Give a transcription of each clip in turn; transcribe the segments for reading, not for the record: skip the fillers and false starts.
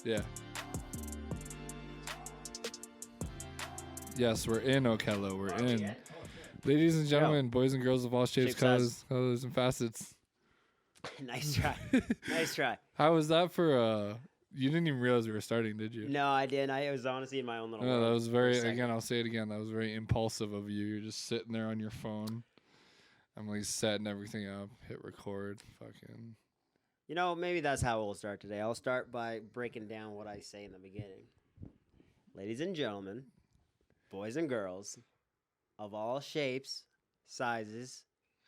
Yeah. Yes, we're in Okello. We're in. Ladies and gentlemen, boys and girls of all shapes, colors, and facets. Nice try. Nice try. How was that for you didn't even realize we were starting, did you? No, I didn't. I was honestly in my own little No, world that was very, again, I'll say it again, that was very impulsive of you. You're just sitting there on your phone. I'm like setting everything up, hit record, fucking. You know, maybe that's how we'll start today. I'll start by breaking down what I say in the beginning. Ladies and gentlemen, boys and girls of all shapes, sizes,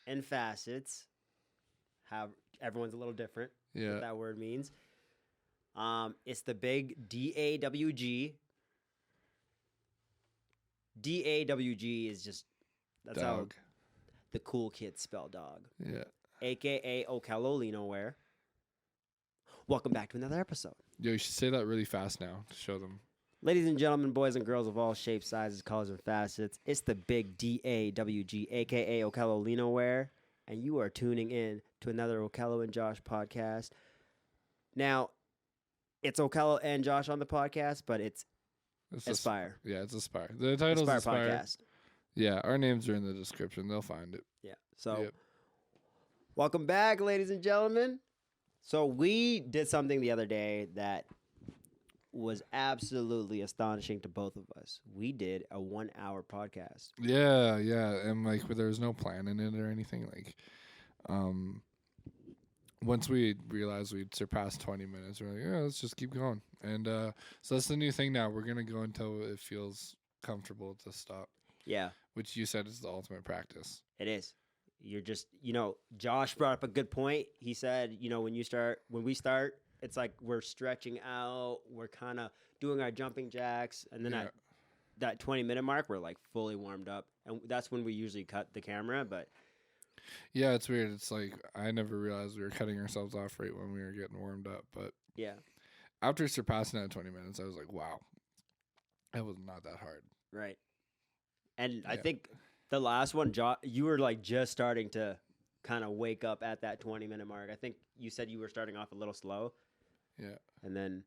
and facets. Everyone's a little different. Yeah. What that word means. It's the big DAWG. DAWG is just that's Dog. how the cool kids spell dog. Yeah. AKA Okello LINO WEAR. Welcome back to another episode. Yo, you should say that really fast now to show them. Ladies and gentlemen, boys and girls of all shapes, sizes, colors, and facets, it's the big DAWG, aka Okello LINO WEAR, and you are tuning in to another Okello and Josh podcast. Now, it's Okello and Josh on the podcast, but it's Aspire. Yeah, it's Aspire. The title's Aspire. Podcast. Yeah, our names are in the description. They'll find it. Yeah. So, Welcome back, ladies and gentlemen. So we did something the other day that was absolutely astonishing to both of us. We did a 1-hour podcast. Yeah, and like there was no plan in it or anything. Like, once we realized we'd surpassed 20 minutes, we're like, yeah, let's just keep going. And so that's the new thing now. We're gonna go until it feels comfortable to stop. Yeah, which you said is the ultimate practice. It is. You're just, Josh brought up a good point. He said, when we start, it's like we're stretching out, we're kind of doing our jumping jacks, and then at that 20-minute mark, we're like fully warmed up, and that's when we usually cut the camera. But yeah, it's weird. It's like I never realized we were cutting ourselves off right when we were getting warmed up. But yeah, after surpassing that 20 minutes, I was like, wow, that was not that hard. Right. And I think the last one, you were like just starting to kind of wake up at that 20-minute mark. I think you said you were starting off a little slow. Yeah. And then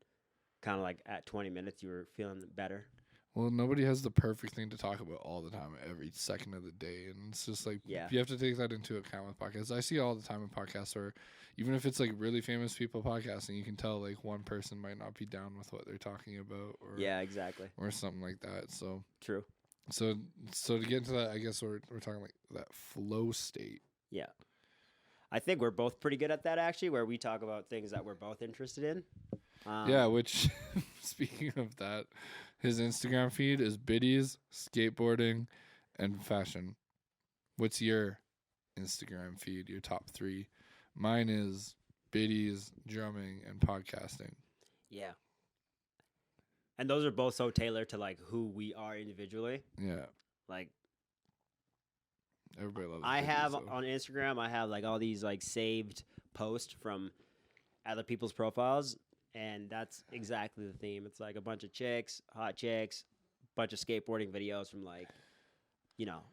kind of like at 20 minutes, you were feeling better. Well, nobody has the perfect thing to talk about all the time, every second of the day. And it's just like, you have to take that into account with podcasts. I see all the time in podcasts where even if it's like really famous people podcasting, you can tell like one person might not be down with what they're talking about. Or, yeah, exactly. Or something like that. So true. So to get into that, I guess we're talking like that flow state. Yeah. I think we're both pretty good at that, actually, where we talk about things that we're both interested in. Yeah, which, speaking of that, his Instagram feed is biddies, skateboarding, and fashion. What's your Instagram feed, your top 3? Mine is biddies, drumming, and podcasting. Yeah. And those are both so tailored to like who we are individually. Yeah. Like everybody loves I have on Instagram, I have like all these like saved posts from other people's profiles, and that's exactly the theme. It's like a bunch of chicks, hot chicks, bunch of skateboarding videos from like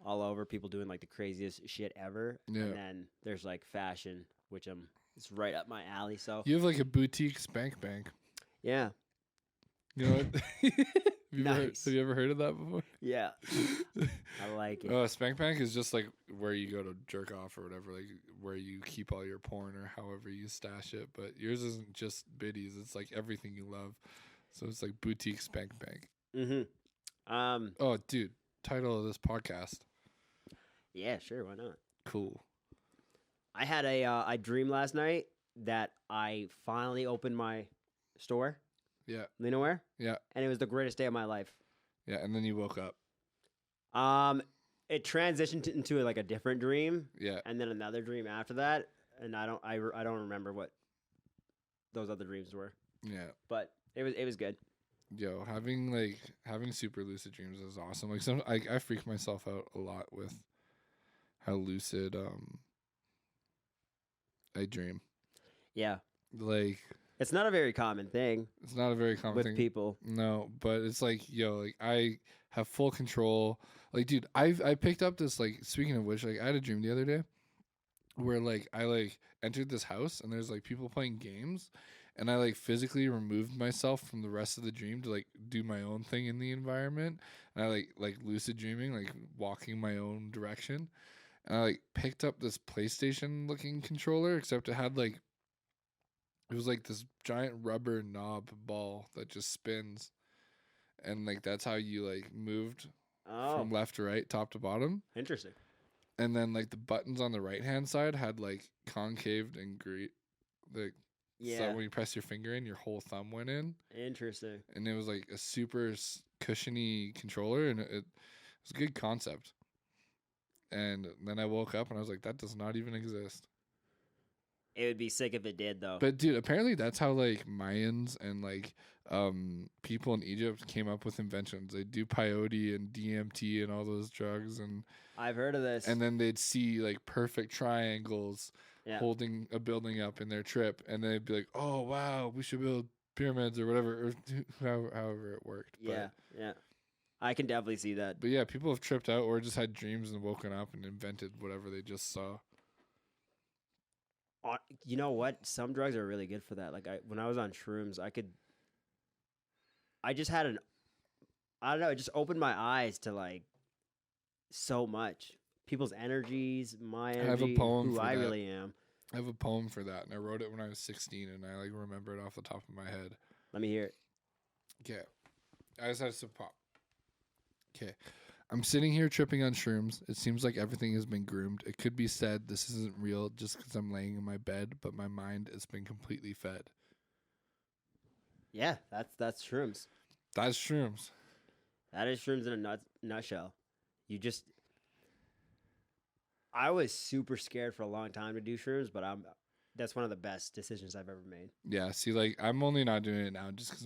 all over, people doing like the craziest shit ever. Yeah. And then there's like fashion, which it's right up my alley. So you have like a boutique spank bank. Yeah. You know what? Nice. Have you ever heard of that before? Yeah. I like it. Spank Bank is just like where you go to jerk off or whatever, like where you keep all your porn or however you stash it. But yours isn't just biddies; it's like everything you love. So it's like boutique Spank Bank. Mm-hmm. Oh, dude! Title of this podcast. Yeah, sure. Why not? Cool. I had a dream last night that I finally opened my store. Yeah. LINO WEAR? Yeah. And it was the greatest day of my life. Yeah, and then you woke up. It transitioned into like a different dream. Yeah. And then another dream after that, and I don't remember what those other dreams were. Yeah. But it was good. Yo, having super lucid dreams is awesome. Like I freak myself out a lot with how lucid I dream. Yeah. Like, it's not a very common thing. It's not a very common thing with people. No, but it's like, like I have full control. Like, dude, I picked up this, like, speaking of which, like I had a dream the other day where like I like entered this house and there's like people playing games, and I like physically removed myself from the rest of the dream to like do my own thing in the environment. And I like lucid dreaming, like walking my own direction. And I like picked up this PlayStation looking controller, except it had like it was like this giant rubber knob ball that just spins. And like that's how you like moved from left to right, top to bottom. Interesting. And then like the buttons on the right hand side had like concaved and like so when you press your finger in, your whole thumb went in. Interesting. And it was like a super cushiony controller, and it was a good concept. And then I woke up and I was like, that does not even exist. It would be sick if it did, though. But dude, apparently that's how like Mayans and like people in Egypt came up with inventions. They do peyote and DMT and all those drugs, and I've heard of this. and then they'd see like perfect triangles holding a building up in their trip, and they'd be like, oh wow, we should build pyramids or whatever, or however it worked. Yeah, I can definitely see that. But yeah, people have tripped out or just had dreams and woken up and invented whatever they just saw. You know what? Some drugs are really good for that. Like when I was on shrooms, I just had I don't know, it just opened my eyes to like so much. People's energies, my energy, I have a poem who for I that. really am. I have a poem for that, and I wrote it when I was 16, and I like remember it off the top of my head. Let me hear it. Okay. I just had some pop. Okay. I'm sitting here tripping on shrooms. It seems like everything has been groomed. It could be said this isn't real just because I'm laying in my bed, but my mind has been completely fed. Yeah, that's shrooms. That's shrooms. That is shrooms in a nutshell. I was super scared for a long time to do shrooms, but that's one of the best decisions I've ever made. Yeah, see, like, I'm only not doing it now just because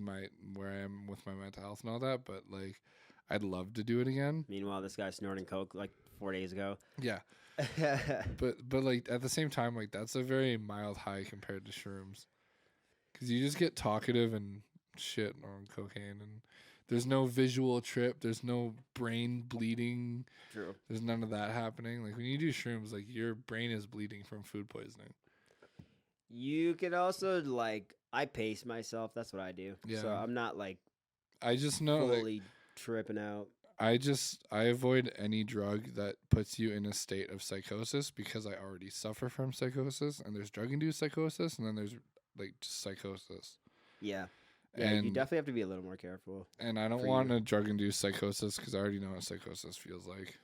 where I am with my mental health and all that, but, like, I'd love to do it again. Meanwhile, this guy's snorting coke like 4 days ago. Yeah. but like at the same time, like that's a very mild high compared to shrooms, because you just get talkative and shit on cocaine, and there's no visual trip, there's no brain bleeding. True. There's none of that happening. Like when you do shrooms, like your brain is bleeding from food poisoning. You could also like I pace myself. That's what I do. Yeah. So I'm not like I just know fully tripping out. I avoid any drug that puts you in a state of psychosis, because I already suffer from psychosis, and there's drug-induced psychosis, and then there's like just psychosis. Yeah. Yeah, you definitely have to be a little more careful. And I don't want a drug-induced psychosis because I already know what psychosis feels like.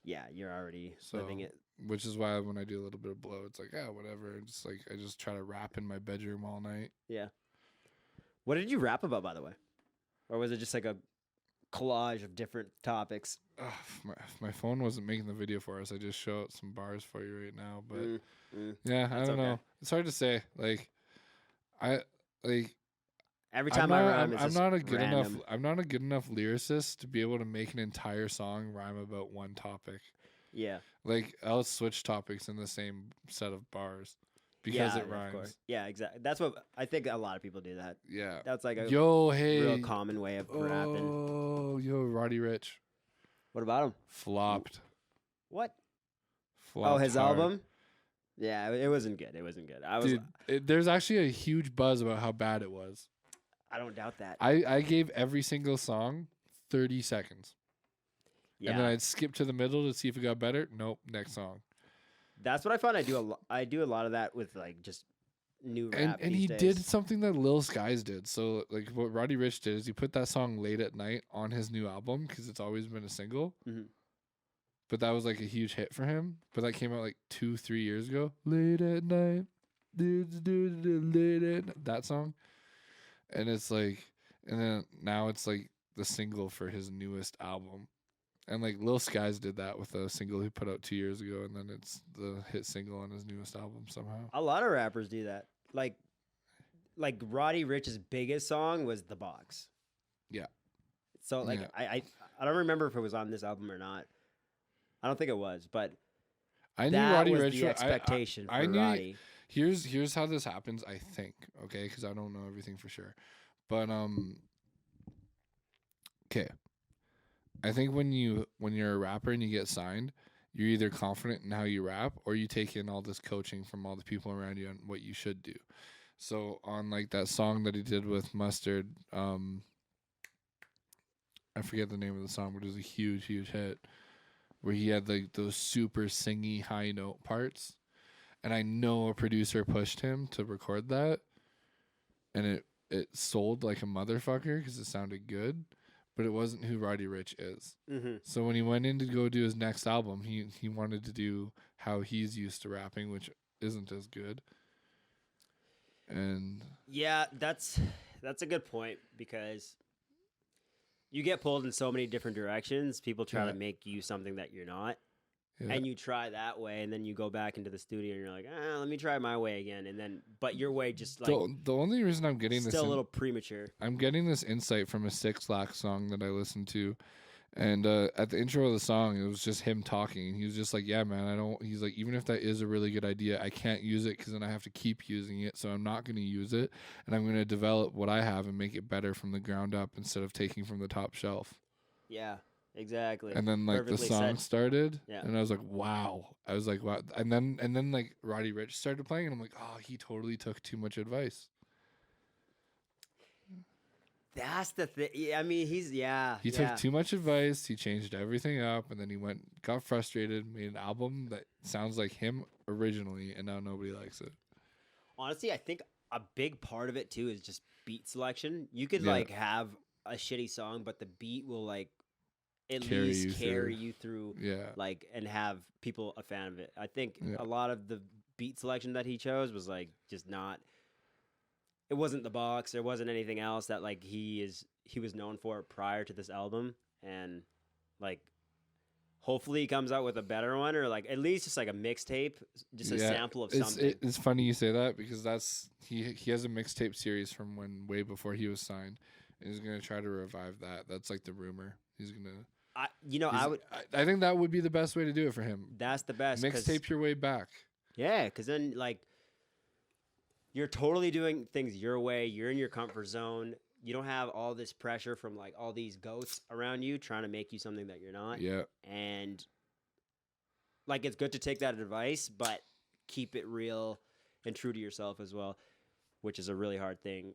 Yeah, you're already living it. Which is why when I do a little bit of blow, it's like, yeah, whatever. It's like I just try to rap in my bedroom all night. Yeah. What did you rap about, by the way? Or was it just like a collage of different topics? If my phone wasn't making the video for us, I just show out some bars for you right now. But yeah, I don't know. It's hard to say. Every time I rhyme, I'm not a good enough lyricist to be able to make an entire song rhyme about one topic. Yeah. Like I'll switch topics in the same set of bars because it rhymes. Yeah, exactly. That's what I think a lot of people do that. Yeah. That's like a hey, real common way of rapping. Oh, Roddy Ricch. What about him? Flopped. What? Flopped his hard. album? Yeah, it wasn't good. It wasn't good. There's actually a huge buzz about how bad it was. I don't doubt that. I gave every single song 30 seconds. Yeah. And then I'd skip to the middle to see if it got better. Nope, next song. That's what I found. I do a lot of that with like just new rap. And he did something that Lil Skies did. So like what Roddy Ricch did is he put that song Late at Night on his new album because it's always been a single. Mm-hmm. But that was like a huge hit for him. But that came out like 2-3 years ago. Late at night, late at night, that song. And it's like, and then now it's like the single for his newest album. And like Lil Skies did that with a single he put out 2 years ago, and then it's the hit single on his newest album somehow. A lot of rappers do that. Like Roddy Ricch's biggest song was The Box. Yeah. So like I don't remember if it was on this album or not. I don't think it was, but I knew Roddy Ricch. The expectation for Roddy. Here's how this happens, I think, okay? Because I don't know everything for sure. But, okay. I think when you're a rapper and you get signed, you're either confident in how you rap or you take in all this coaching from all the people around you on what you should do. So on like that song that he did with Mustard, I forget the name of the song, but it was a huge hit where he had like those super singy high note parts. And I know a producer pushed him to record that, and it sold like a motherfucker because it sounded good, but it wasn't who Roddy Ricch is. Mm-hmm. So when he went in to go do his next album, he wanted to do how he's used to rapping, which isn't as good. And Yeah, that's a good point because you get pulled in so many different directions. People try Yeah. to make you something that you're not. yeah, And you try that way, and then you go back into the studio, and you're like, let me try my way again. And then, but your way just like the only reason I'm getting this still a little premature. I'm getting this insight from a Six Lack song that I listened to. And at the intro of the song, it was just him talking. He was just like, yeah, man, he's like, even if that is a really good idea, I can't use it because then I have to keep using it. So I'm not going to use it. And I'm going to develop what I have and make it better from the ground up instead of taking from the top shelf. Yeah, exactly. And then like Perfectly the song said. started Yeah. and I was like, wow. I was like, wow. And then like Roddy Ricch started playing and I'm like, oh, he totally took too much advice. That's the thing. Yeah, I mean, He took too much advice. He changed everything up, and then he got frustrated, made an album that sounds like him originally, and now nobody likes it. Honestly, I think a big part of it too is just beat selection. You could Yeah. like have a shitty song, but the beat will like at Carry least you carry through. you through, Yeah, like, and have people a fan of it. I think Yeah. a lot of the beat selection that he chose was like just not. It wasn't the box. There wasn't anything else that like he was known for prior to this album, and like hopefully he comes out with a better one, or like at least just like a mixtape, just a Yeah, sample of something. It's funny you say that because that's he has a mixtape series from when way before he was signed, and he's gonna try to revive that. That's like the rumor. He's gonna. I think that would be the best way to do it for him. That's the best. Mixtape your way back. Yeah, because then like you're totally doing things your way. You're in your comfort zone. You don't have all this pressure from like all these ghosts around you trying to make you something that you're not. Yeah, And like it's good to take that advice, but keep it real and true to yourself as well, which is a really hard thing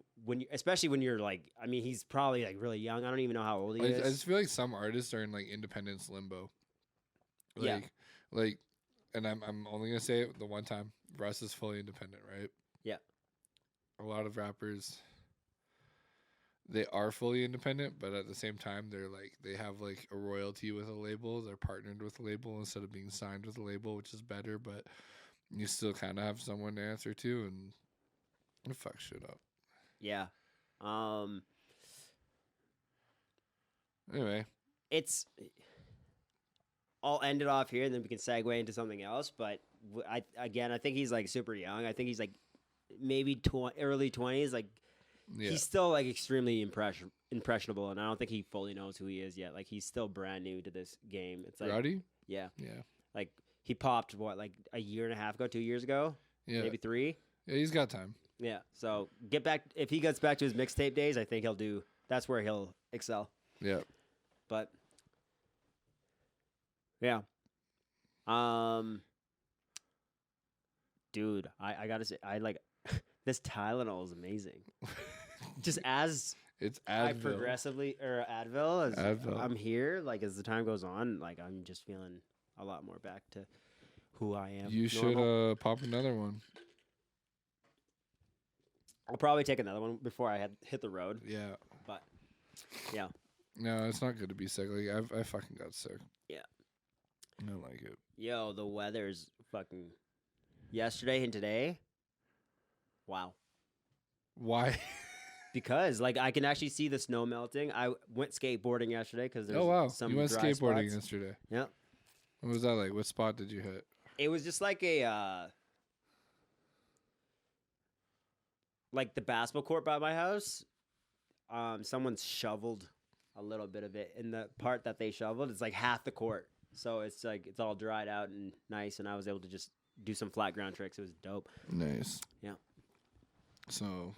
especially when you're like, I mean, he's probably like really young. I don't even know how old he I is. just feel like some artists are in like independence limbo. Yeah. Like, and I'm only gonna say it the one time. Russ is fully independent, right? Yeah. A lot of rappers, they are fully independent, but at the same time, they have like a royalty with a label. They're partnered with a label instead of being signed with a label, which is better. But you still kind of have someone to answer to, and fuck shit up. Yeah. Anyway, I'll end it off here, and then we can segue into something else. But I think he's like super young. I think he's like maybe early 20s. Like yeah, he's still like extremely impressionable, and I don't think he fully knows who he is yet. Like he's still brand new to this game. It's like Roddy. yeah, Yeah, like he popped like a year and a half ago, 2 years ago, yeah, maybe 3. yeah. He's got time. Yeah. So if he gets back to his mixtape days, I think that's where he'll excel. Yeah, But yeah. Dude, I gotta say, I like this Tylenol is amazing. Just as it's I Advil. progressively or Advil as Advil. I'm here, like as the time goes on, like I'm just feeling a lot more back to who I am. You normal. should pop another one. I'll probably take another one before I hit the road. Yeah. But yeah. No, it's not good to be sick. Like I fucking got sick. Yeah. I don't like it. Yo, the weather's fucking yesterday and today. Wow. Why? Because like I can actually see the snow melting. I went skateboarding yesterday because there's Oh wow, some you went dry skateboarding spots. yesterday. Yeah. What was that like? What spot did you hit? It was just like like the basketball court by my house. Someone's shoveled a little bit of it. In the part that they shoveled, it's like half the court. So it's like it's all dried out and nice, and I was able to just do some flat ground tricks. It was dope. Nice. Yeah. So,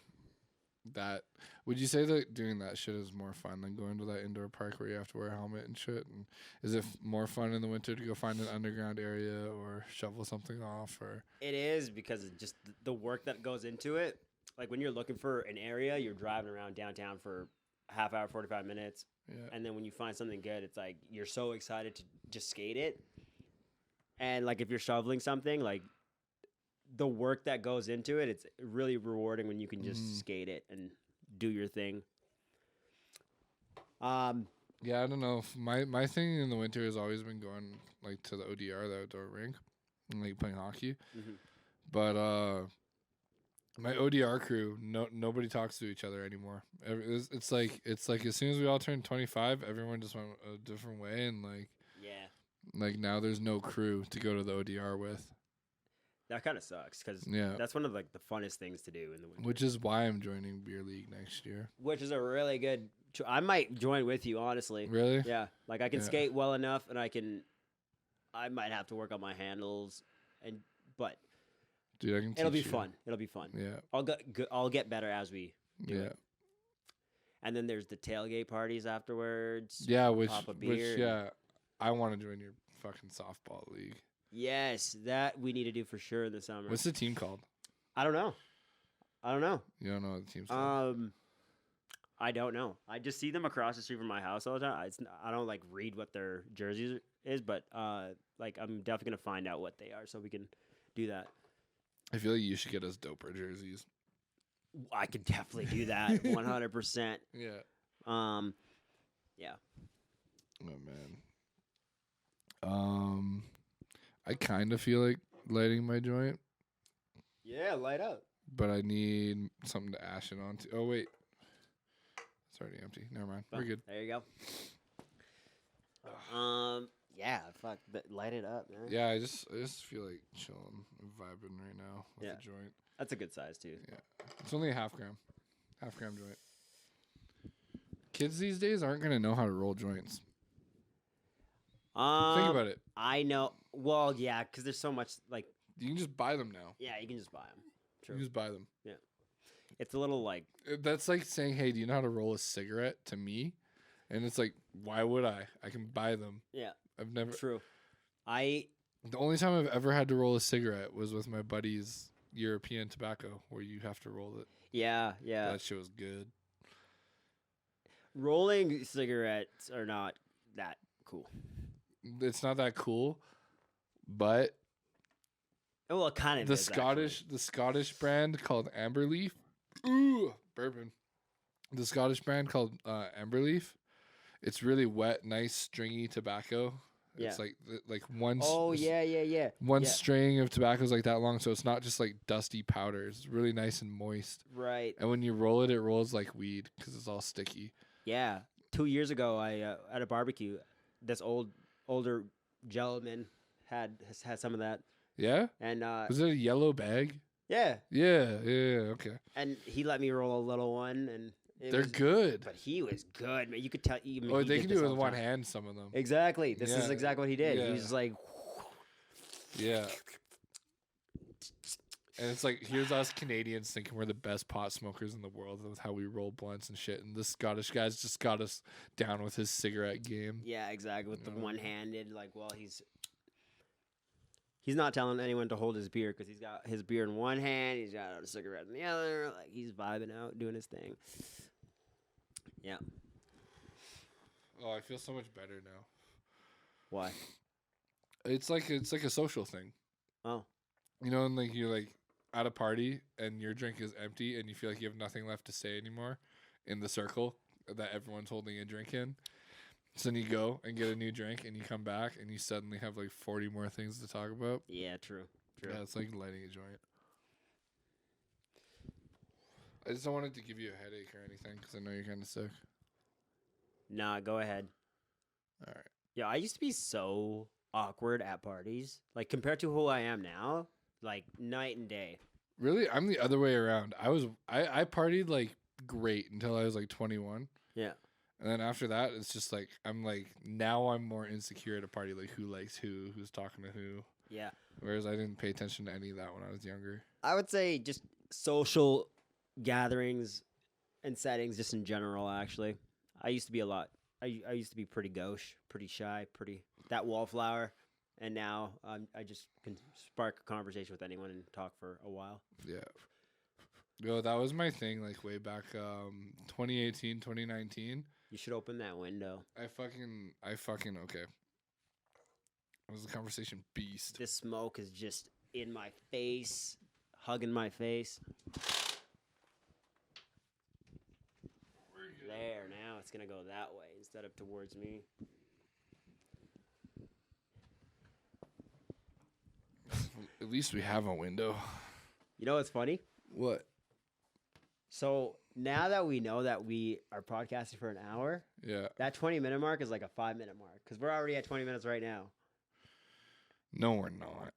would you say that doing that shit is more fun than going to that indoor park where you have to wear a helmet and shit? And is it more fun in the winter to go find an underground area or shovel something off? Or It is because it's just the work that goes into it. like when you're looking for an area, you're driving around downtown for a half hour, 45 minutes. Yeah. And then when you find something good, it's like you're so excited to just skate it. And like if you're shoveling something, like the work that goes into it, it's really rewarding when you can just skate it and do your thing. Yeah, I don't know. My thing in the winter has always been going like to the ODR, the outdoor rink, and like playing hockey. But my ODR crew, nobody talks to each other anymore. It's like as soon as we all turned 25, everyone just went a different way, and like now there's no crew to go to the ODR with. That kind of sucks because Yeah, that's one of like the funnest things to do in the winter. which is why I'm joining beer league next year. Which is a really good. I might join with you, honestly. Really? Yeah, like I can Yeah. skate well enough, and I might have to work on my handles, but Dude, I can. it'll be teach you. fun. It'll be fun. Yeah. I'll get better as we do Yeah. it. And then there's the tailgate parties afterwards. Yeah, which Pop a beer. yeah, I want to join your fucking softball league. Yes, that we need to do for sure in the summer. What's the team called? I don't know. You don't know what the team's called? I don't know. I just see them across the street from my house all the time. I don't like read what their jerseys is, but like I'm definitely gonna find out what they are so we can do that. I feel like you should get us doper jerseys. I could definitely do that 100%. Yeah. Yeah. Oh man. I kind of feel like lighting my joint, Yeah, light up. but I need something to ash it onto. Oh wait, it's already empty. Never mind. We're good. There you go. Yeah, fuck, light it up, man. Yeah, I just feel like chilling, vibing right now with Yeah. the joint. That's a good size too. Yeah, it's only a half gram joint. Kids these days aren't gonna know how to roll joints. Think about it. I know. Well, yeah, because there's so much like. You can just buy them now. Yeah, you can just buy them. True. You just buy them. It's a little like. That's like saying, "Hey, do you know how to roll a cigarette?" to me, and it's like, why would I? I can buy them. Yeah. I've never. True. The only time I've ever had to roll a cigarette was with my buddy's European tobacco, where you have to roll it. Yeah. That shit was good. Rolling cigarettes are not that cool. It's not that cool, but Well, it kind of the is, Scottish brand called Amberleaf. Ooh, bourbon. The Scottish brand called Amberleaf. It's really wet, nice, stringy tobacco. It's Yeah. like one. Oh yeah. One Yeah. string of tobacco is like that long, so it's not just like dusty powder. It's really nice and moist. Right. And when you roll it, it rolls like weed because it's all sticky. Yeah. 2 years ago, I at a barbecue, this older gentleman had some of that, Yeah? and Was it a yellow bag? yeah, Yeah, okay. and he let me roll a little one, and They're good. But he was good, man. You could tell. Oh, he they did can this do it all with the one time. hand, some of them. Exactly. This is Yeah. exactly what he did. Yeah. He was like, Yeah. And it's like, here's us Canadians thinking we're the best pot smokers in the world with how we roll blunts and shit. And this Scottish guy's just got us down with his cigarette game. yeah, exactly, with the Yeah. one-handed. Like, well, he's not telling anyone to hold his beer because he's got his beer in one hand, he's got a cigarette in the other. Like, he's vibing out, doing his thing. Yeah. Oh, I feel so much better now. Why? It's like a social thing. Oh. You know, and like you're like at a party and your drink is empty and you feel like you have nothing left to say anymore in the circle that everyone's holding a drink in. So then you go and get a new drink and you come back and you suddenly have like 40 more things to talk about. Yeah, true. Yeah, it's like lighting a joint. I just don't want it to give you a headache or anything because I know you're kind of sick. Nah, go ahead. All right. Yeah, I used to be so awkward at parties. Like, compared to who I am now, like, night and day. Really? I'm the other way around. I partied like great until I was like 21. Yeah. And then after that, it's just like, now I'm more insecure at a party, like who likes who's talking to who. Yeah. Whereas I didn't pay attention to any of that when I was younger. I would say just social gatherings and settings just in general, actually. I used to be I used to be pretty gauche, pretty shy, that wallflower. And now I just can spark a conversation with anyone and talk for a while. Yeah. Yo, that was my thing, like, way back 2018, 2019. You should open that window. I fucking, okay. It was a conversation beast. This smoke is just in my face, hugging my face. There, now it's going to go that way instead of towards me. At least we have a window. You know what's funny? What? So now that we know that we are podcasting for an hour, Yeah. that 20-minute mark is like a 5-minute mark because we're already at 20 minutes right now. No, we're not.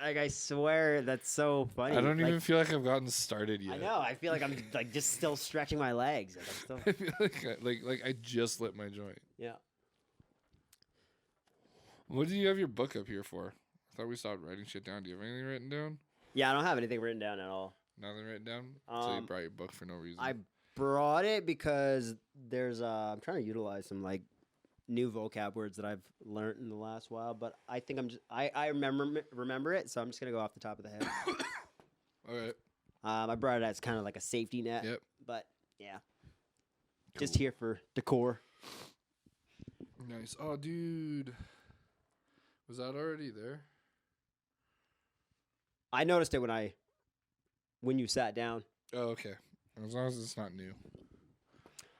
Like, I swear, that's so funny. I don't even feel like I've gotten started yet. I know. I feel like I'm like just still stretching my legs. Like, I'm still... I feel like I just lit my joint. Yeah. What do you have your book up here for? I thought we stopped writing shit down. Do you have anything written down? Yeah, I don't have anything written down at all. Nothing written down? So you brought your book for no reason. I brought it because there's I'm trying to utilize some like new vocab words that I've learned in the last while, but I think I remember it, so I'm just gonna go off the top of the head. All right. I brought it as kind of like a safety net. Yep. But yeah, Cool. just here for decor. Nice. Oh, dude. Was that already there? I noticed it when you sat down. Oh, okay. As long as it's not new.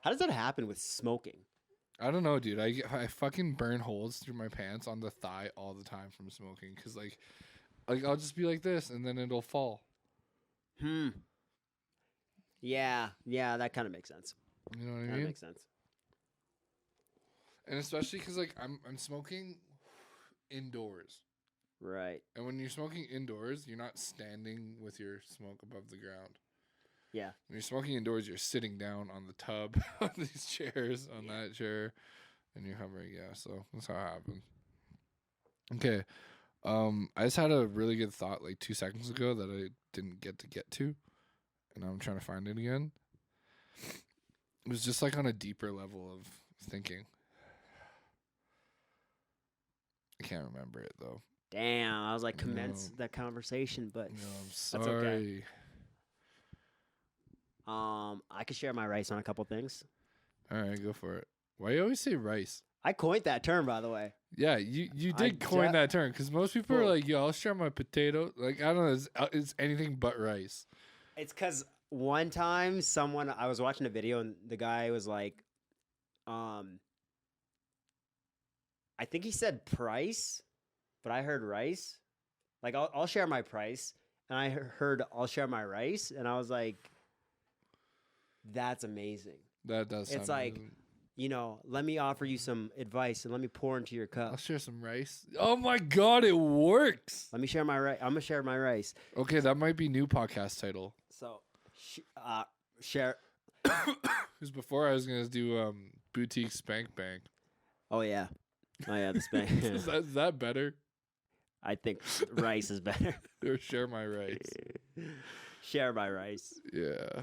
How does that happen with smoking? I don't know, dude. I fucking burn holes through my pants on the thigh all the time from smoking. Because, like I'll just be like this, and then it'll fall. Yeah, that kind of makes sense. You know what I That mean? makes sense. And especially because, like, I'm smoking indoors. Right. And when you're smoking indoors, you're not standing with your smoke above the ground. Yeah. When you're smoking indoors, you're sitting down on the tub, on these chairs, on that chair, and you're hovering. Yeah, so that's how it happens. Okay. I just had a really good thought like 2 seconds ago that I didn't get to, and I'm trying to find it again. It was just like on a deeper level of thinking. I can't remember it, though. Damn, I was like, commence that conversation, but No, I'm that's sorry. okay. I could share my rice on a couple things. All right, go for it. Why you always say rice? I coined that term, by the way. Yeah, you did coin that term because most people are Well- like, "Yo, I'll share my potato." Like, I don't know, it's anything but rice. It's because one time I was watching a video and the guy was like, I think he said price, but I heard rice. Like, I'll share my price, and I heard I'll share my rice, and I was like, that's amazing. That does. It's sound like, amazing. you know, let me offer you some advice and let me pour into your I'll cup. share some rice. Oh my god, it works. Let me share my rice. I'm gonna share my rice. Okay, that might be new podcast title. So, share. Because before I was gonna do boutique spank bank. Oh yeah, the spank. Is that better? I think rice is better. Or share my rice. Share my rice. Yeah.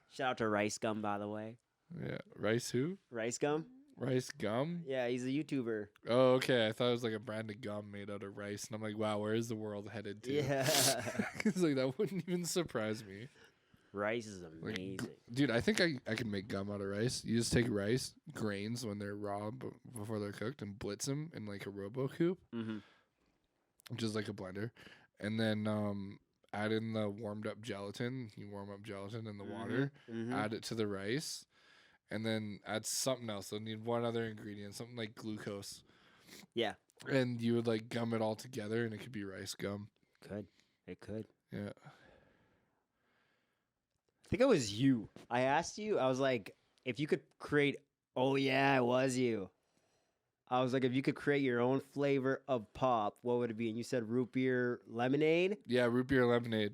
Shout out to Rice Gum, by the way. Yeah. Rice who? Rice Gum? Rice gum? Yeah, he's a YouTuber. Oh, okay. I thought it was like a brand of gum made out of rice. And I'm like, wow, where is the world headed to? Yeah. It's like, that wouldn't even surprise me. Rice is Like, amazing. dude, I think I can make gum out of rice. You just take rice, grains when they're raw before they're cooked, and blitz them in like a robo coop, Mm-hmm. which is like a blender. And then add in the warmed up gelatin. You warm up gelatin in the water, Mm-hmm. add it to the rice, and then add something else. They'll need one other ingredient, something like glucose. Yeah. And you would like gum it all together, and it could be rice gum. Could. It could. Yeah. I think it was you. I asked you, I was like, if you could create, oh yeah, it was you. I was like, if you could create your own flavor of pop, what would it be? And you said root beer lemonade. Yeah, root beer lemonade.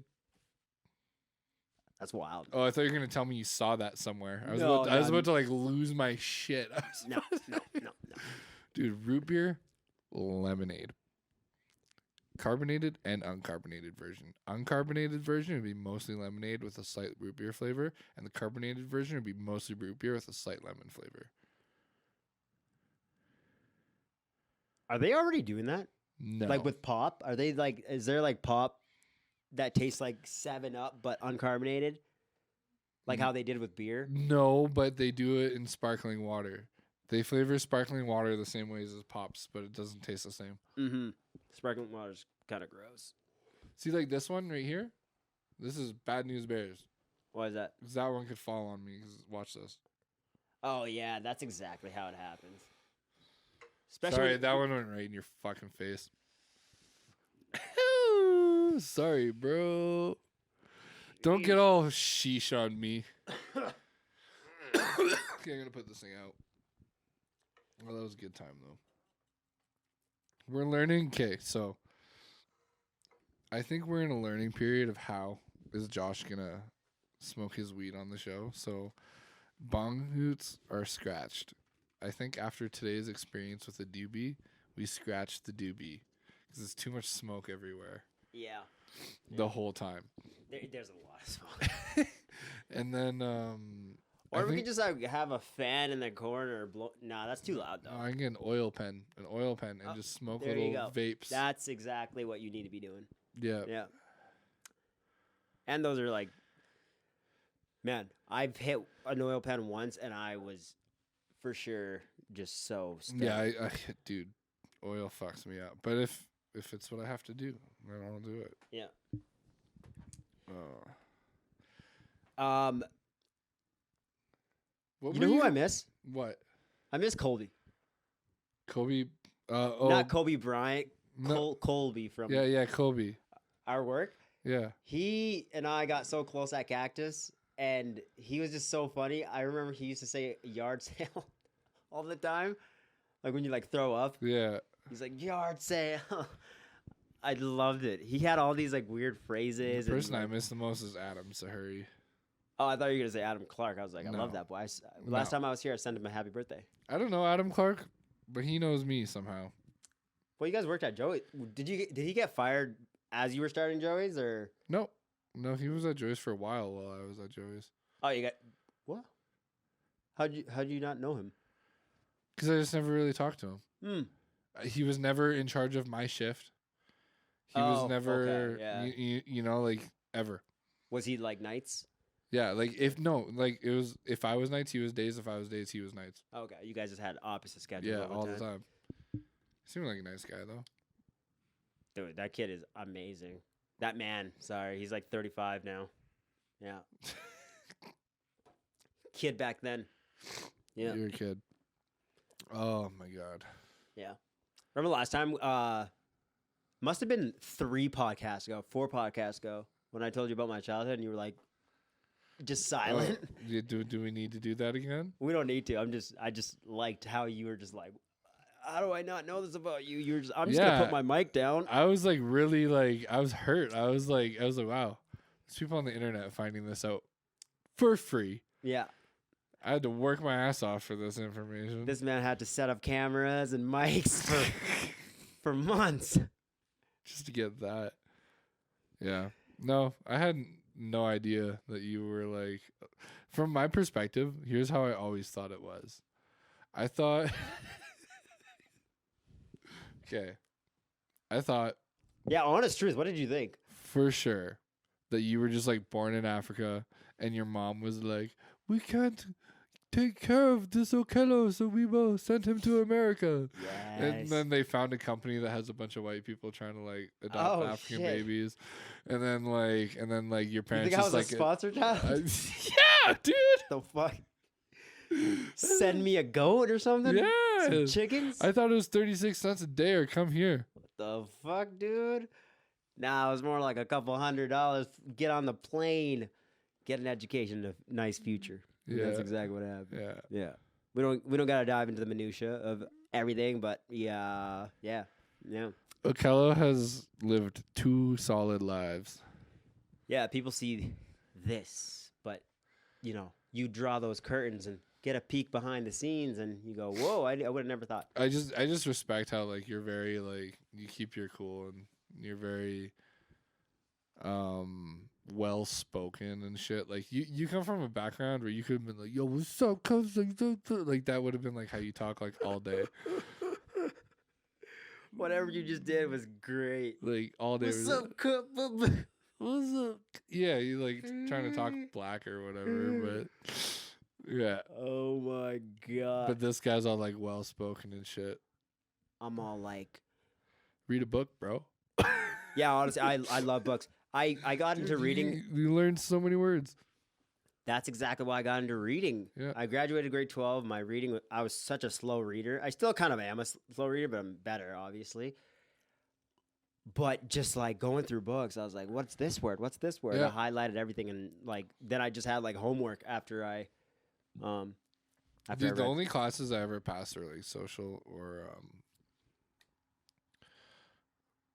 That's wild. Oh, I thought you were gonna tell me you saw that somewhere. I was No, about, I was no, about to like lose my shit. No. Dude, root beer lemonade. Carbonated and uncarbonated version. Uncarbonated version would be mostly lemonade with a slight root beer flavor, and the carbonated version would be mostly root beer with a slight lemon flavor. Are they already doing that? No. Like with pop? Are they like, is there like pop that tastes like 7-Up but uncarbonated? Like how they did with beer? No, but they do it in sparkling water. They flavor sparkling water the same way as pops, but it doesn't taste the same. Mm-hmm. Sparkling water's kind of gross. See, like this one right here? This is Bad News Bears. Why is that? 'Cause that one could fall on me. 'Cause watch this. Oh, yeah, that's exactly how it happens. Especially Sorry, that one went right in your fucking face. Sorry, bro. Don't get all sheesh on me. Okay, I'm gonna put this thing out. Well, that was a good time though. We're learning. Okay, so I think we're in a learning period of how is Josh gonna smoke his weed on the show. So bong hoots are scratched. I think after today's experience with the doobie, we scratched the doobie because it's too much smoke everywhere. Yeah. The whole time. There's a lot of smoke. And then, Or we could just like have a fan in the corner. Nah, that's too loud though. I can get an oil pen, and just smoke there little you go. vapes. That's exactly what you need to be doing. Yeah. Yeah. And those are like, man, I've hit an oil pen once, and I was for sure just so stoked. Yeah, I dude, oil fucks me up. But if it's what I have to do, then I'll do it. Yeah. What You were know who I miss? What? I miss Colby. Kobe? Not Kobe Bryant. No. Colby from Yeah, Kobe. our work. Yeah. He and I got so close at Cactus, and he was just so funny. I remember he used to say yard sale all the time. Like when you like throw up. Yeah. He's like, yard sale. I loved it. He had all these like weird phrases. The person and, I like, miss the most is Adam Sahuri. Oh, I thought you were gonna say Adam Clark. I was like, I love No. that boy. Last No. time I was here, I sent him a happy birthday. I don't know Adam Clark, but he knows me somehow. Well, you guys worked at Joey. Did he get fired as you were starting Joey's, or? No, he was at Joey's for a while I was at Joey's. Oh, you got what? How'd you not know him? Because I just never really talked to him. Hmm. He was never in charge of my shift. He was never, okay, yeah. you know, like ever. Was he like nights? Yeah, like if I was nights, he was days. If I was days, he was nights. Okay, you guys just had opposite schedules. Yeah, all the time. Seemed like a nice guy though. Dude, that kid is amazing. That man, sorry, he's like 35 now. Yeah. Kid back then. Yeah. You're a kid. Oh my god. Yeah. Remember last time? Must have been 4 podcasts ago, when I told you about my childhood, and you were like, just silent. Do we need to do that again? We don't need to. I just liked how you were just like, how do I not know this about you? I'm just gonna put my mic down. I was like really like I was hurt. I was like wow, there's people on the internet finding this out for free. Yeah. I had to work my ass off for this information. This man had to set up cameras and mics for months just to get that. Yeah. No, I had no idea that you were like. From my perspective, here's how I always thought it was. I thought. Okay. I thought. Yeah, honest truth. What did you think? For sure that you were just like born in Africa and your mom was like, we can't take care of this Okello, so we will send him to America. Yes. And then they found a company that has a bunch of white people trying to like adopt African babies. And then like your parents you think I was just a sponsor child? Yeah, dude. The fuck? Send me a goat or something? Yeah. Some chickens? I thought it was 36 cents a day or come here. What the fuck, dude? Nah, it was more like a couple $100. Get on the plane, get an education, a nice future. Yeah. That's exactly what happened. Yeah. Yeah. We don't gotta dive into the minutia of everything, but yeah. Okello has lived 2 solid lives. Yeah, people see this, but you draw those curtains and get a peek behind the scenes, and you go, "Whoa, I would have never thought." I just respect how like you're very like you keep your cool and you're very well spoken and shit. Like you come from a background where you could have been like, "Yo, what's up, cuz?" Like that would have been like how you talk like all day. Whatever you just did was great. Like all day. What's up, cup? What's up? Yeah, you like trying to talk black or whatever, but yeah. Oh my god. But this guy's all like well spoken and shit. I'm all like, Read a book, bro. yeah, honestly, I love books. I got into reading. You learned so many words. That's exactly why I got into reading. Yeah. I graduated grade 12. My reading, I was such a slow reader. I still kind of am a slow reader, but I'm better, obviously. But just like going through books, I was like, what's this word? What's this word? Yeah. I highlighted everything. And like, then I just had like homework after I, Dude, the only classes I ever passed were like social or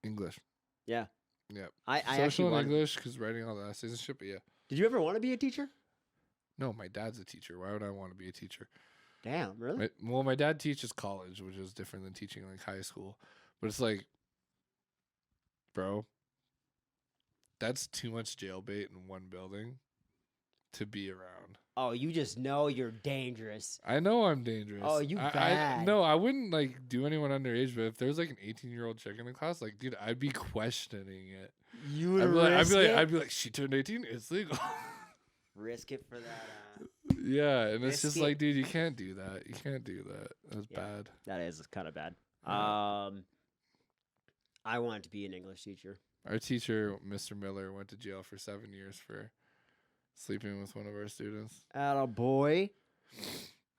English. Yeah. Yeah. I Social actually and English, because writing all the essays and shit, but yeah. Did you ever want to be a teacher? No, my dad's a teacher. Why would I want to be a teacher? Damn, really? My dad teaches college, which is different than teaching like high school. But it's like, bro, that's too much jailbait in one building to be around. Oh, you just know you're dangerous. I know I'm dangerous. Oh, you bad. No, I wouldn't like do anyone underage, but if there's like an 18-year-old chick in the class, like, dude, I'd be questioning it. You would risk it? I'd be like, she turned 18, it's legal. Risk it for that. Yeah, and it's just Risk like, it. dude, you can't do that. You can't do that. That's Yeah. bad. That is kind of bad. Yeah. I wanted to be an English teacher. Our teacher, Mr. Miller, went to jail for 7 years for sleeping with one of our students. Atta boy.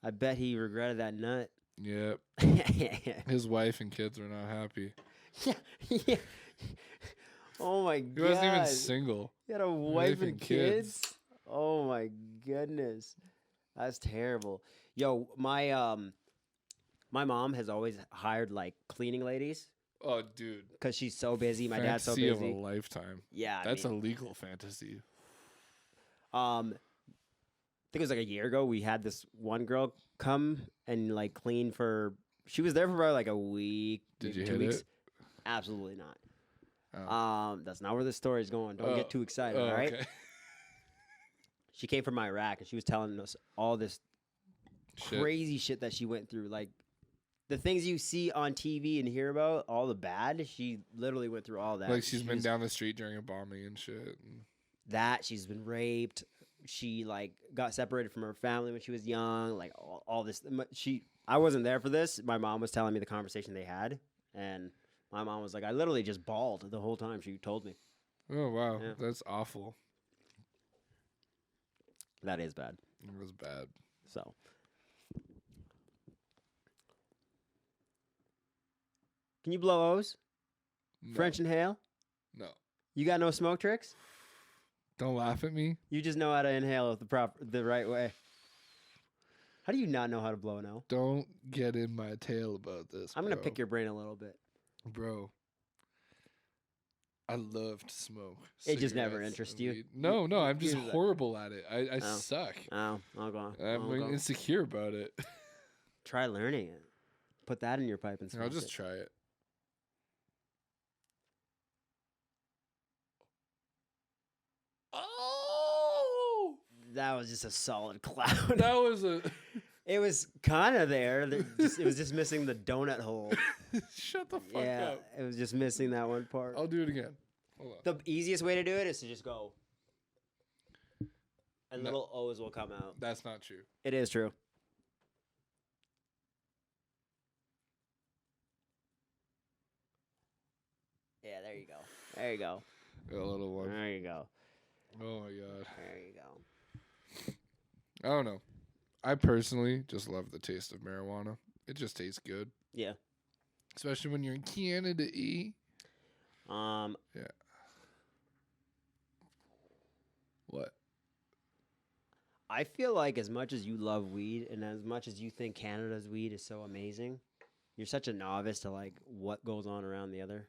I bet he regretted that nut. Yep. His wife and kids were not happy. yeah. Oh my god. He wasn't even single. He had a wife and kids? Oh my goodness. That's terrible. Yo, my mom has always hired like cleaning ladies Oh, dude. because she's so busy. My dad's so Fantasy of busy. a lifetime. Yeah, That's a legal fantasy. I think it was like a year ago. We had this one girl come and like clean for. She was there for about like a week. Did maybe you 2 hit weeks. it? Absolutely not. Oh. That's not where the story's going. Don't get too excited. All right. Okay. She came from Iraq and she was telling us all this crazy shit that she went through. Like the things you see on TV and hear about, all the bad. She literally went through all that. Like she's been down the street during a bombing and shit. And that she's been raped. She like got separated from her family when she was young. Like all this. I wasn't there for this. My mom was telling me the conversation they had, and my mom was like, I literally just bawled the whole time she told me. Oh wow, Yeah. that's awful. That is bad. It was bad. So. Can you blow O's? No. French inhale? No. You got no smoke tricks? Don't laugh at me. You just know how to inhale the right way. How do you not know how to blow an O? Don't get in my tail about this. I'm gonna bro. pick your brain a little bit. Bro. I love to smoke. It just never cigarettes interests and you? weed. No, I'm just Use that. horrible at it. I Oh. suck. Oh, I'll go. I'm insecure about it. Try learning it. Put that in your pipe and smoke I'll just it. try it. Oh, That was just a solid cloud. that was a. It was kind of there. It was just missing the donut hole. Shut the fuck Yeah, up. it was just missing that one part. I'll do it again. Hold on. The easiest way to do it is to just go. And No. little O's will come out. That's not true. It is true. Yeah, there you go. There you go. A little one. There you go. Oh my god. There you go. I don't know. I personally just love the taste of marijuana. It just tastes good, Yeah. especially when you're in Canada. Yeah. What? I feel like as much as you love weed and as much as you think Canada's weed is so amazing, you're such a novice to like what goes on around the other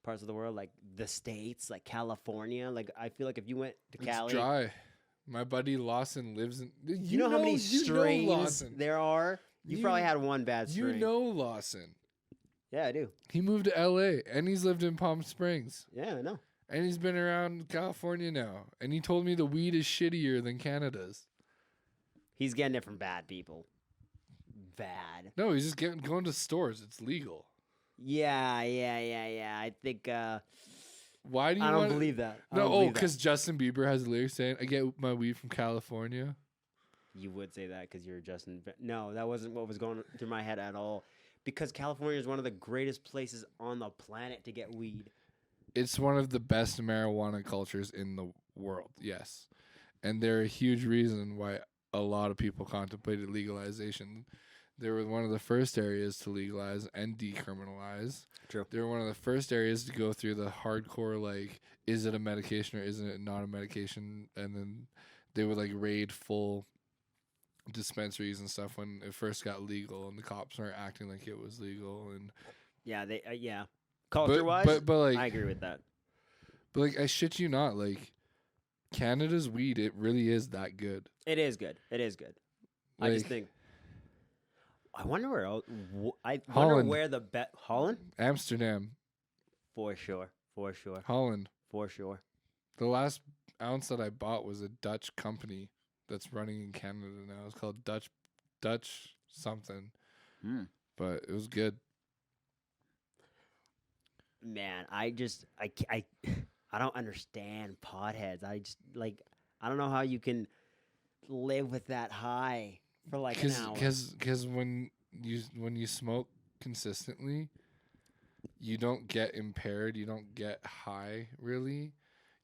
parts of the world, like the States, like California. Like I feel like if you went to Cali, It's dry. My buddy Lawson lives in. you know how many strains Lawson. there are? You probably had one bad strain. You know Lawson. Yeah, I do. He moved to L.A. and he's lived in Palm Springs. Yeah, I know. And he's been around California now. And he told me the weed is shittier than Canada's. He's getting it from bad people. Bad. No, he's just going to stores. It's legal. Yeah. I think Why do you I don't want believe that. I No, don't oh, believe that. because Justin Bieber has lyrics saying, I get my weed from California. You would say that because you're Justin. No, that wasn't what was going through my head at all. Because California is one of the greatest places on the planet to get weed. It's one of the best marijuana cultures in the world, yes. And they're a huge reason why a lot of people contemplated legalization. They were one of the first areas to legalize and decriminalize. True. They were one of the first areas to go through the hardcore, like, is it a medication or isn't it not a medication? And then they would, like, raid full dispensaries and stuff when it first got legal, and the cops weren't acting like it was legal. And Yeah, culture-wise, but like, I agree with that. But like, I shit you not, like, Canada's weed, it really is that good. It is good. It is good. I just think. I wonder where else. I wonder Holland. where the Holland. Amsterdam, For sure. For sure. Holland. For sure. The last ounce that I bought was a Dutch company that's running in Canada now. It's called Dutch something, but it was good. Man, I don't understand potheads. I just like I don't know how you can live with that high for like an hour. Because when you smoke consistently, you don't get impaired. You don't get high really.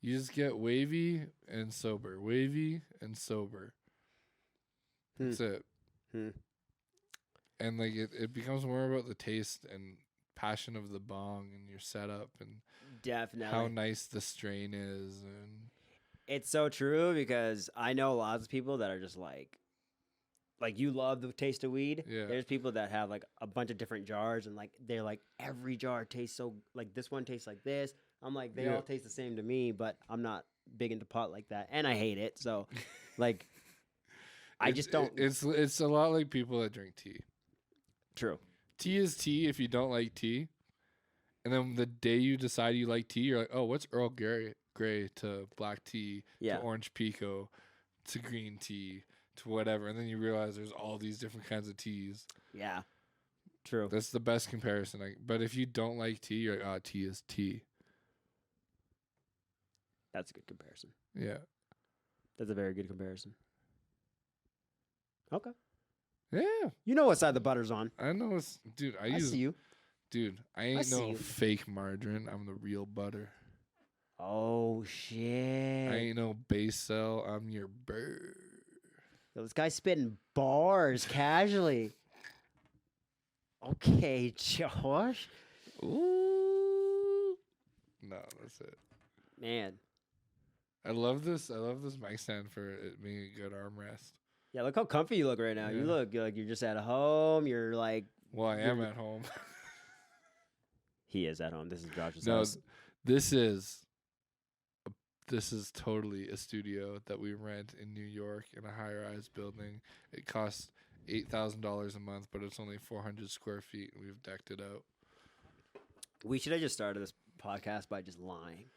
You just get wavy and sober. Wavy and sober. That's it. And like it becomes more about the taste and passion of the bong and your setup and Definitely how nice the strain is. And it's so true because I know lots of people that are just like you love the taste of weed. Yeah. There's people that have like a bunch of different jars and like they're like every jar tastes so like this one tastes like this. I'm like they all taste the same to me, but I'm not big into pot like that and I hate it. So like I just don't. It's a lot like people that drink tea. True. Tea is tea if you don't like tea. And then the day you decide you like tea, you're like, oh, what's Earl Grey to black tea to orange pico to green tea to whatever. And then you realize there's all these different kinds of teas. Yeah. True. That's the best comparison. But if you don't like tea, you're like, oh, tea is tea. That's a good comparison. Yeah. That's a very good comparison. Okay. Yeah. You know what side the butter's on. I know dude, I see you. Dude, I ain't see no you. fake margarine. I'm the real butter. Oh shit. I ain't no base cell. I'm your bird. Yo, this guy's spitting bars casually. Okay, Josh. Ooh. No, that's it. Man. I love this mic stand for it being a good armrest. Yeah, look how comfy you look right now. Yeah. You look like you're just at home. You're like. Well, I am at home. He is at home. This is Josh's No, house. this is totally a studio that we rent in New York in a high-rise building. It costs $8,000 a month, but it's only 400 square feet, and we've decked it out. We should have just started this podcast by just lying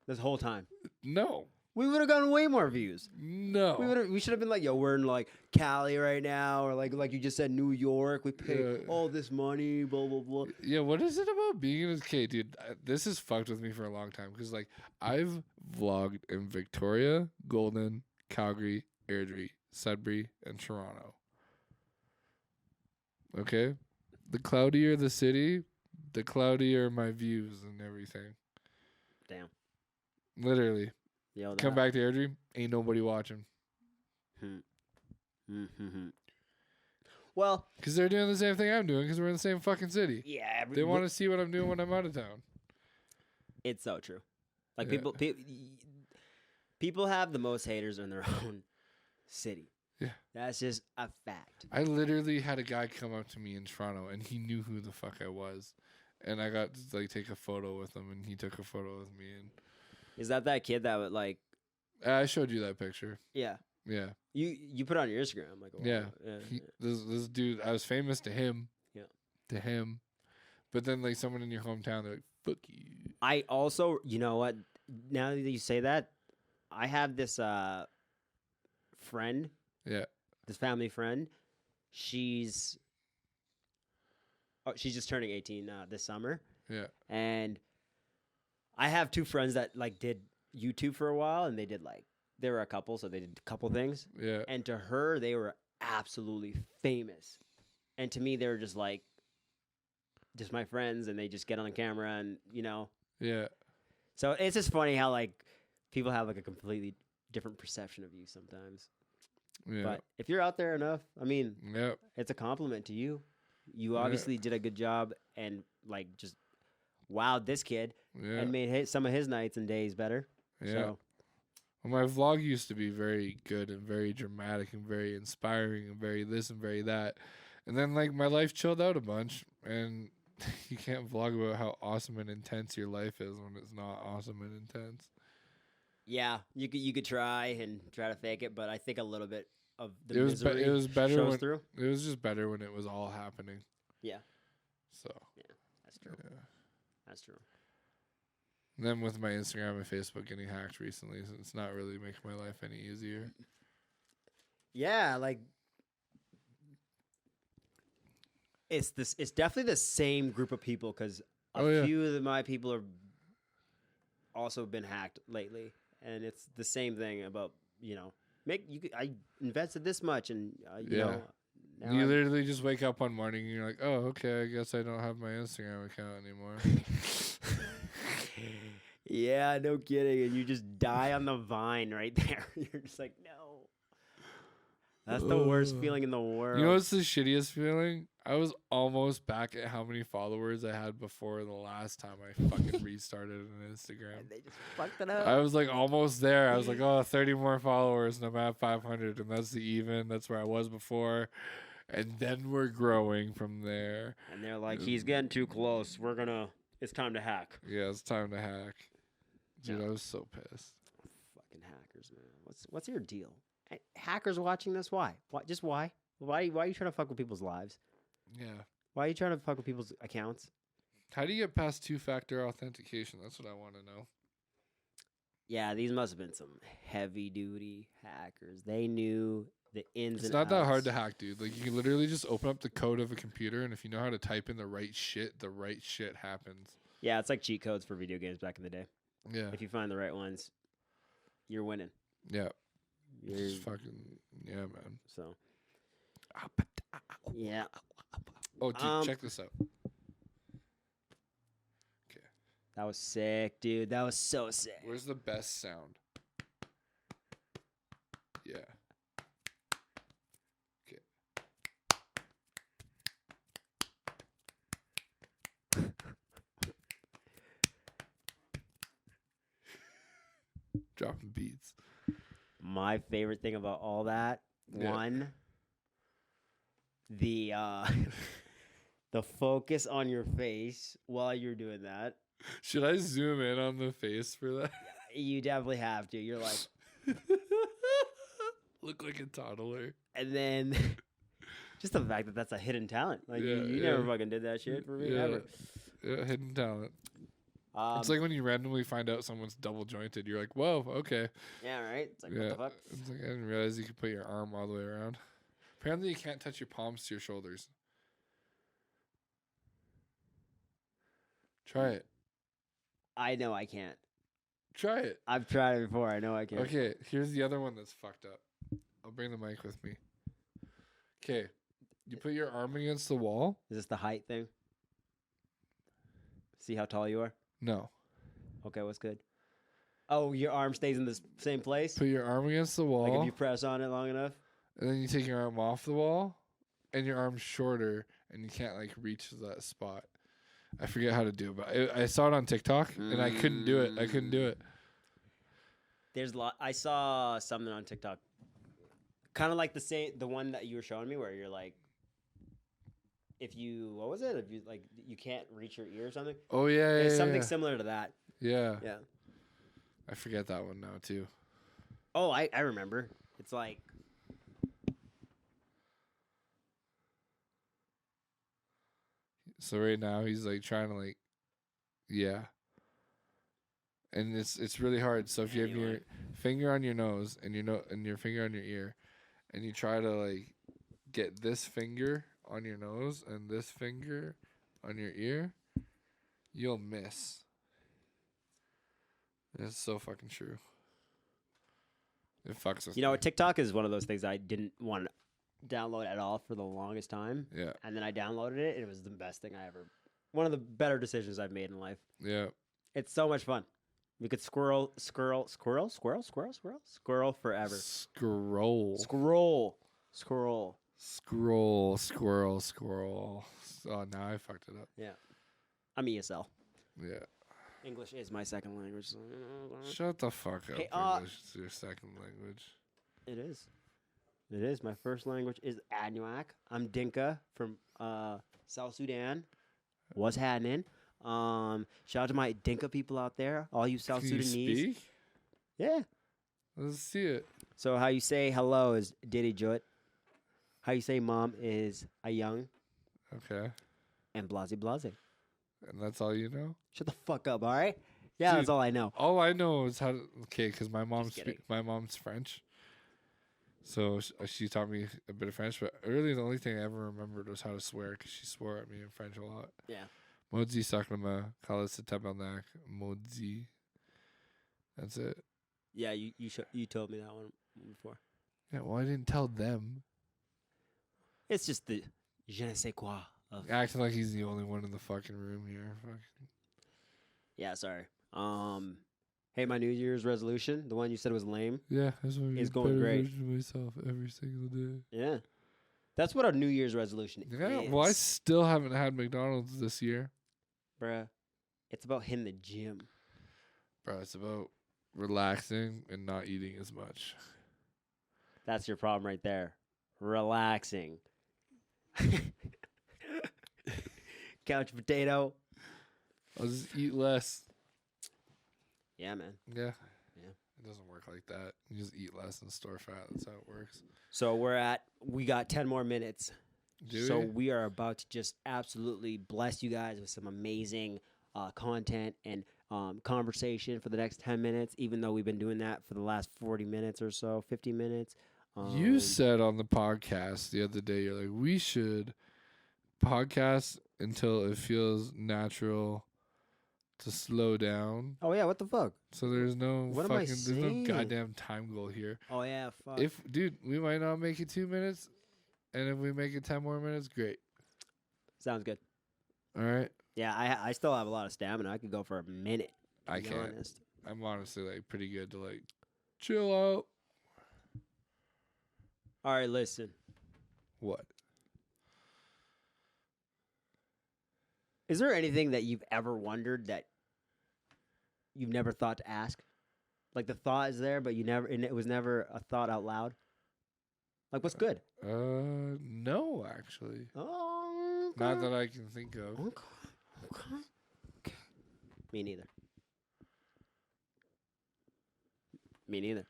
this whole time. No. We would have gotten way more views. No. We should have been like, yo, we're in like Cali right now, or like you just said, New York. We pay all this money, blah blah blah. Yeah, what is it about being in a dude? This has fucked with me for a long time because like I've vlogged in Victoria, Golden, Calgary, Airdrie, Sudbury, and Toronto. Okay, the cloudier the city, the cloudier my views and everything. Damn. Literally. Yo, Come back to Airdrie, ain't nobody watching. Well, because they're doing the same thing I'm doing because we're in the same fucking city. Yeah, they want to see what I'm doing when I'm out of town. It's so true. Like people have the most haters in their own city. Yeah, that's just a fact. I literally had a guy come up to me in Toronto, and he knew who the fuck I was, and I got to like take a photo with him, and he took a photo with me. And is that kid that would like? I showed you that picture. Yeah. Yeah. You put it on your Instagram like. Oh, yeah. This dude, I was famous to him. Yeah. To him, but then like someone in your hometown, they're like, "Fuck you." I also, you know what? Now that you say that, I have this friend. Yeah. This family friend. She's just turning 18 this summer. Yeah. And I have two friends that like did YouTube for a while, and they were a couple, so they did a couple things. Yeah. And to her, they were absolutely famous, and to me, they were just my friends, and they just get on the camera, and Yeah. So it's just funny how like people have like a completely different perception of you sometimes. Yeah. But if you're out there enough, I mean, Yep. it's a compliment to you. You obviously did a good job and like just wowed this kid Yeah. and made some of his nights and days better. Yeah. So, Well, my vlog used to be very good and very dramatic and very inspiring and very this and very that. And then like my life chilled out a bunch, and you can't vlog about how awesome and intense your life is when it's not awesome and intense. yeah, you could try to fake it, but I think a little bit of the It was misery it was better shows when through. it was just better when it was all happening. Yeah. So That's true. yeah. That's true. And then with my Instagram and Facebook getting hacked recently, so it's not really making my life any easier. Yeah, like it's definitely the same group of people because a few of my people are also been hacked lately, and it's the same thing about I invested this much, and you know now You literally just wake up one morning and you're like, oh, okay, I guess I don't have my Instagram account anymore. yeah, no kidding, and you just die on the vine right there. You're just like, no. That's the worst feeling in the world. You know what's the shittiest feeling? I was almost back at how many followers I had before the last time I fucking restarted an Instagram. And they just fucked it up. I was like almost there. I was like, oh, 30 more followers and I'm at 500, and that's the even. That's where I was before. And then we're growing from there. And they're like, he's getting too close. It's time to hack. Yeah, it's time to hack. Dude, Yeah. I was so pissed. Fucking hackers, man. What's your deal? Hackers watching this? Why? Just why? Why are you trying to fuck with people's lives? Yeah. Why are you trying to fuck with people's accounts? How do you get past two-factor authentication? That's what I want to know. Yeah, these must have been some heavy-duty hackers. They knew the ins It's and not outs. that hard to hack, dude. Like, you can literally just open up the code of a computer, and if you know how to type in the right shit happens. Yeah, it's like cheat codes for video games back in the day. Yeah. If you find the right ones, you're winning. Yeah. You're, Just fucking, yeah, man. so, yeah. Oh, dude, check this out. Okay. That was sick, dude. That was so sick. Where's the best sound? Yeah. Okay. Dropping beats. My favorite thing about all that, Yeah. one, the the focus on your face while you're doing that. Should I zoom in on the face for that? You definitely have to. You're like, Look like a toddler. and then just the fact that that's a hidden talent. Like Yeah, you yeah. never fucking did that shit for me Yeah. ever. Yeah, hidden talent. It's Um, like when you randomly find out someone's double jointed. You're like, whoa, okay. yeah, right. It's like Yeah. what the fuck? It's like I didn't realize you could put your arm all the way around. Apparently, you can't touch your palms to your shoulders. Try it. I know I can't. Try it. I've tried it before. I know I can't. Okay, here's the other one that's fucked up. I'll bring the mic with me. Okay, you put your arm against the wall. Is this the height thing? See how tall you are? No. Okay, what's good? Oh, your arm stays in the same place? Put your arm against the wall, Like if you press on it long enough? and then you take your arm off the wall, and your arm's shorter, and you can't like reach that spot. I forget how to do it, but I saw it on TikTok, and I couldn't do it. I couldn't do it. There's I saw something on TikTok. Kind of like the one that you were showing me where you're like, if you, what was it? If you like, you can't reach your ear or something. Oh yeah, It's yeah, something yeah. similar to that. Yeah. Yeah. I forget that one now too. Oh, I remember. It's like, So right now he's like trying to like, yeah. And it's really hard. So if you have your Anyway. finger on your nose and your finger on your ear, and you try to like get this finger on your nose and this finger on your ear, you'll miss. It's so fucking true. It fucks us. You know, TikTok is one of those things I didn't want to download at all for the longest time. Yeah. And then I downloaded it, and it was the best thing I ever. One of the better decisions I've made in life. Yeah. It's so much fun. We could squirrel forever. Squirrel. Oh, now I fucked it up. Yeah. I'm ESL. Yeah. English is my second language. So Shut the fuck up. Hey, English is your second language. it is. It is. My first language is Anuak. I'm Dinka from South Sudan. What's happening? Shout out to my Dinka people out there. All you South Can you Sudanese. speak? Yeah. Let's see it. So how you say hello is Diddy Jut. How you say mom is Ayung. Okay. And Blase Blase. And that's all you know? Shut the fuck up, all right? Yeah, Dude, that's all I know. All I know is how to... Okay, because my mom's kidding. my mom's French. So she taught me a bit of French, but really the only thing I ever remembered was how to swear, because she swore at me in French a lot. Yeah. Modzi saklama, kalas tabernak, modzi. That's it. Yeah, you told me that one before. Yeah, well, I didn't tell them. It's just the je ne sais quoi of Acting like he's the only one in the fucking room here. Fucking. Yeah, sorry. Hey, my New Year's resolution, the one you said was lame. Yeah, that's what It's going great. version of myself every single day. Yeah. That's what a New Year's resolution Yeah, is. well, I still haven't had McDonald's this year. Bruh, it's about hitting the gym. Bro, it's about relaxing and not eating as much. That's your problem right there. Relaxing. Couch potato. I'll just eat less. Yeah, man. Yeah. Yeah. It doesn't work like that. You just eat less and store fat. That's how it works. So we got 10 more minutes. Do we are about to just absolutely bless you guys with some amazing content and conversation for the next 10 minutes, even though we've been doing that for the last 40 minutes or so, 50 minutes. You said on the podcast the other day, you're like, we should podcast until it feels natural to slow down. Oh, yeah, what the fuck? So there's no What am I there's no saying? goddamn time goal here. Oh, yeah, fuck. Dude, we might not make it 2 minutes, and if we make it 10 more minutes, great. Sounds good. All right? Yeah, I still have a lot of stamina. I could go for a minute, to I be can't. honest. I'm honestly, like, pretty good to, like, chill out. All right, listen. What? Is there anything that you've ever wondered that you've never thought to ask? Like the thought is there, but it was never a thought out loud? Like, what's good? No, actually. Oh, okay. Not that I can think of. Okay. Me neither. Me neither.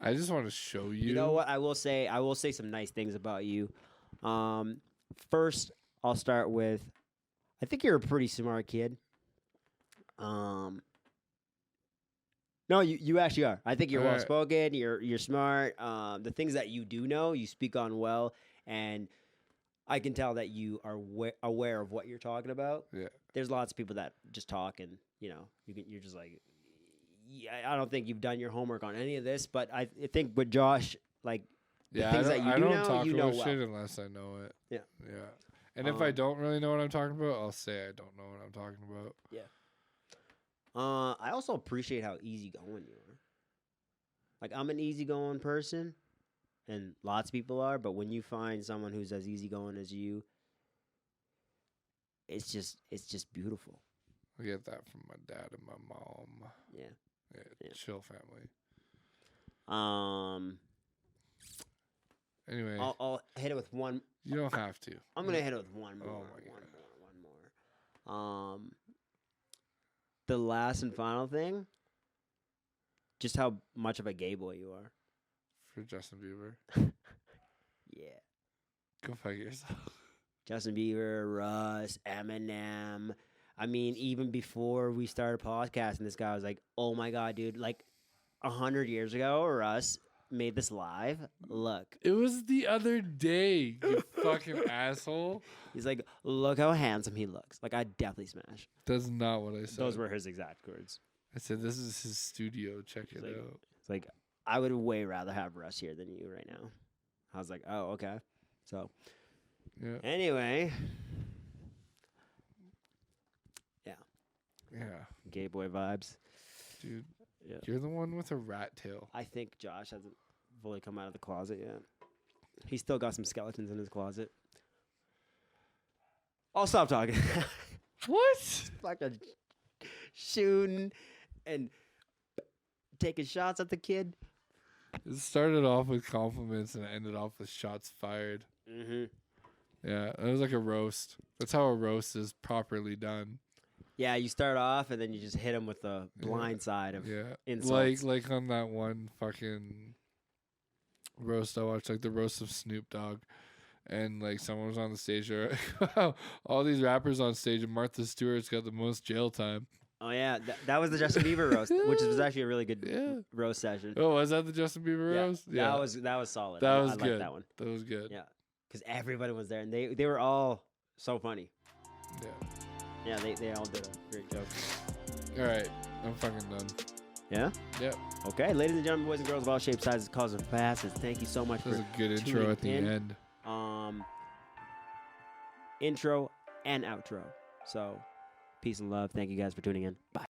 I just want to show you. You know what? I will say some nice things about you. First, I'll start with, I think you're a pretty smart kid. No, you actually are. I think you're well spoken. You're smart. The things that you do know, you speak on well, and I can tell that you are aware of what you're talking about. Yeah. There's lots of people that just talk, and you're just like, yeah, I don't think you've done your homework on any of this, but I think with Josh, like, the things that you do know, talk you know about well. shit unless I know it. Yeah. Yeah. And if I don't really know what I'm talking about, I'll say I don't know what I'm talking about. Yeah. I also appreciate how easygoing you are. Like, I'm an easygoing person, and lots of people are, but when you find someone who's as easygoing as you, it's just beautiful. I get that from my dad and my mom. Yeah. Yeah. Chill family. Anyway. I'll hit it with one. You don't have to. I'm gonna hit it with one more. Oh my God. One more. The last and final thing. Just how much of a gay boy you are. For Justin Bieber. Yeah. Go fuck yourself. Justin Bieber, Russ, Eminem. I mean, even before we started podcasting, this guy was like, "Oh my God, dude! Like 100 years ago, Russ made this live. Look." It was the other day, you fucking asshole. He's like, "Look how handsome he looks." Like, I'd definitely smash. That's not what I said. Those were his exact words. I said, this is his studio. Check it like- out. It's like, I would way rather have Russ here than you right now. I was like, oh, okay. So, Yeah. anyway. Yeah. Gay boy vibes. Dude, Yeah. you're the one with a rat tail. I think Josh hasn't fully come out of the closet yet. He's still got some skeletons in his closet. I'll stop talking. What? Fucking shooting and taking shots at the kid. It started off with compliments and it ended off with shots fired. Mm-hmm. Yeah, it was like a roast. That's how a roast is properly done. Yeah, you start off and then you just hit him with the blind side of Yeah, insults. like on that one fucking roast I watched, like the roast of Snoop Dogg, and like someone was on the stage. There, wow, all these rappers on stage, and Martha Stewart's got the most jail time. Oh yeah, that was the Justin Bieber roast, which was actually a really good Yeah. roast session. Oh, was that the Justin Bieber roast? That was solid. That I was liked good. that one. That was good. Yeah, because everybody was there and they were all so funny. Yeah. Yeah, they all did a great joke. All right, I'm fucking done. Yeah? Yep. Okay, ladies and gentlemen, boys and girls of all shapes, sizes, colors, and facets, thank you so much That was for a good intro tuning at the in. end. Intro and outro. So, peace and love. Thank you guys for tuning in. Bye.